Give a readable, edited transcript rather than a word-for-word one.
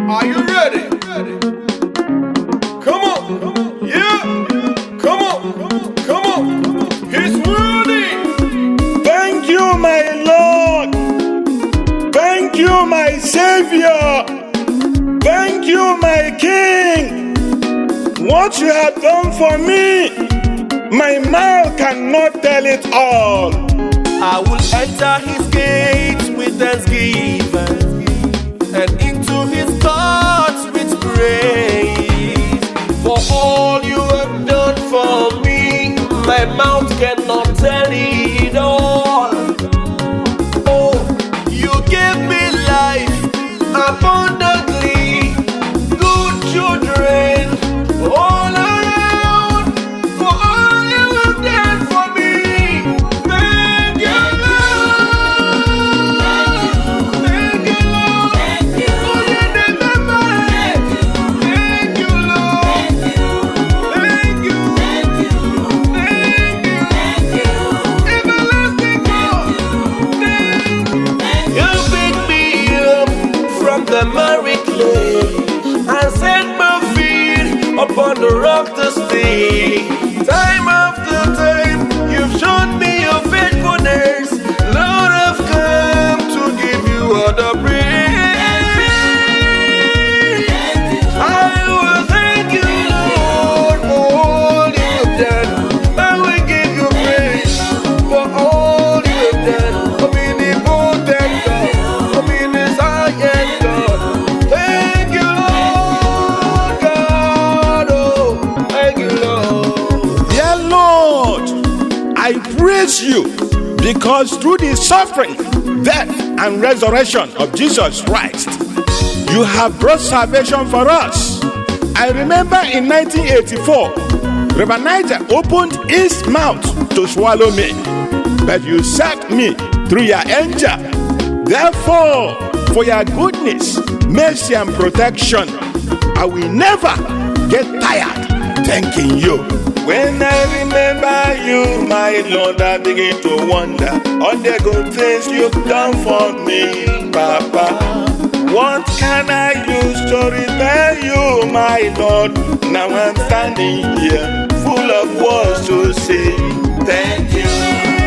Are you ready? Come on. Yeah. Come on. Come on. He's worthy. Thank you, my Lord. Thank you, my Savior. Thank you, my King. What you have done for me, my mouth cannot tell it all. I will enter his gates with thanksgiving and into his courts with praise. For all you have done for me, my mouth cannot tell it all. Oh, you gave me life abundantly, good children all around. For all you have done for me, thank you, Lord. Thank you, Lord. Thank you. Oh, you did the best. Thank you, Lord. Thank you. Thank you. Thank you. Thank you. Everlasting God. Thank you. Thank You picked me up from the miry clay and set my feet upon the rock to stay. Time after time, you've shown me your faithfulness. Lord, I've come to give you all the praise. I will thank you, Lord, for all you've done. I will give you praise for all you've done. For being the potent God, for being the science God. Thank you, Lord God. Oh, thank you, Lord. Dear Lord, I praise you because through the suffering, death, and resurrection of Jesus Christ, you have brought salvation for us. I remember in 1984, River Niger opened its mouth to swallow me, but you saved me through your angel. Therefore, for your goodness, mercy, and protection, I will never get tired thanking you. When I remember you, my Lord, I begin to wonder all the good things you've done for me, Papa. What can I use to repay you, my Lord? Now I'm standing here, full of words to say thank you.